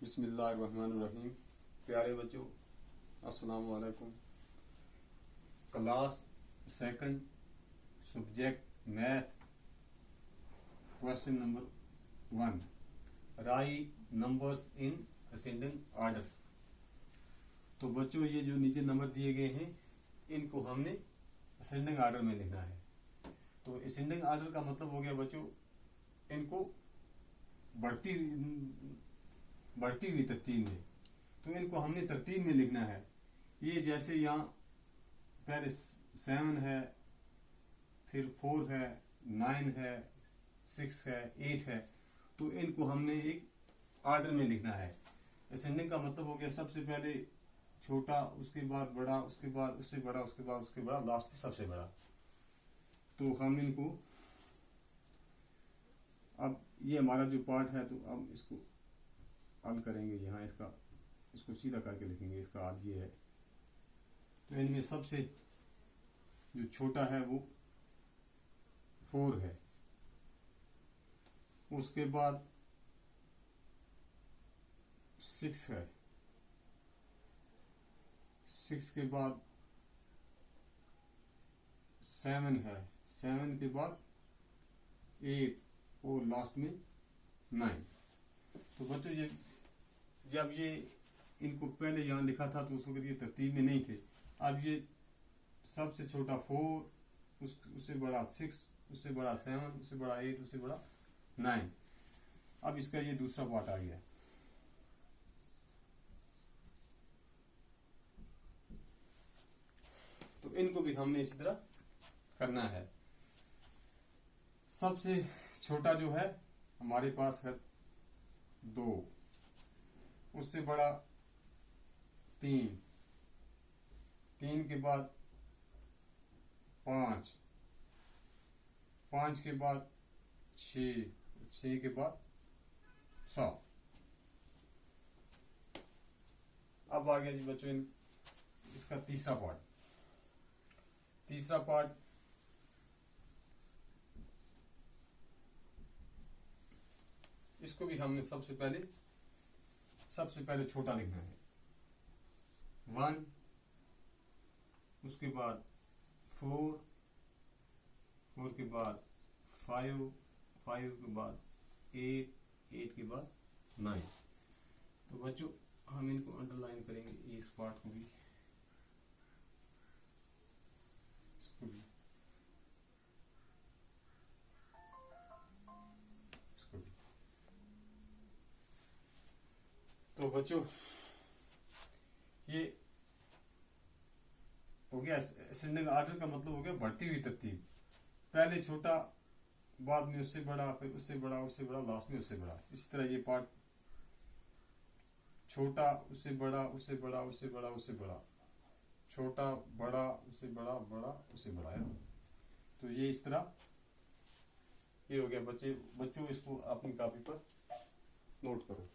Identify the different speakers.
Speaker 1: बिस्मिल्लाहिर्रहमानिर्रहीम। प्यारे बच्चों, अस्सलाम वालेकुम। Class second, subject math, question number 1, right numbers in ascending order. तो बच्चों, ये जो नीचे नंबर दिए गए हैं इनको हमने असेंडिंग ऑर्डर में लिखना है। तो असेंडिंग ऑर्डर का मतलब हो गया बच्चों, इनको बढ़ती हुई तरतीब में। तो इनको हमने तरतीब में लिखना है। ये जैसे यहाँ पहले 7 है, फिर 4 है, 9 है, 6 है, 8 है। तो इनको हमने एक ऑर्डर में लिखना है। असेंडिंग का मतलब हो गया सबसे पहले छोटा, उसके बाद बड़ा, उसके बाद उससे बड़ा, उसके बाद उसके बड़ा, लास्ट में सबसे बड़ा। तो हम इनको, अब ये हमारा जो पार्ट है, तो अब इसको हल करेंगे। यहाँ इसको सीधा करके लिखेंगे। इसका आज ये है। तो इनमें सबसे जो छोटा है वो 4 है। उसके बाद 6 है। 6 के बाद 7 है। 7 के बाद 8 और लास्ट में 9। तो बच्चों, ये जब ये इनको पहले यहाँ लिखा था तो उस वक्त ये तरतीब में नहीं थे। अब ये सबसे छोटा 4, उससे बड़ा 6, उससे बड़ा 7, उससे बड़ा 8, उससे बड़ा 9। अब इसका ये दूसरा पार्ट आ गया। तो इनको भी हमने इसी तरह करना है। सबसे छोटा जो है हमारे पास है 2, उससे बड़ा 3, 3 के बाद 5, 5 के बाद 6, 6 के बाद 7। अब आ गया जी बच्चों इसका तीसरा पार्ट। तीसरा पार्ट इसको भी हमने सबसे पहले छोटा लिखना है। 1, उसके बाद 4, 4 के बाद 5, 5 के बाद 8, 8 के बाद 9। तो बच्चों, हम इनको अंडरलाइन करेंगे, इस पार्ट को भी, इसको भी, इसको भी। तो बच्चों, ये हो गया असेंडिंग ऑर्डर का मतलब हो गया बढ़ती हुई तरतीब। पहले छोटा, बाद में उससे बड़ा, फिर उससे बड़ा, उससे बड़ा, लास्ट में उससे बड़ा। इस तरह ये पार्ट छोटा, उससे बड़ा, उससे बड़ा, उससे बड़ा, उससे बड़ा, छोटा, बड़ा, उससे बड़ा, बड़ा, उससे बड़ा है। तो ये इस तरह ये हो गया। बच्चों, इसको अपनी कॉपी पर नोट करो।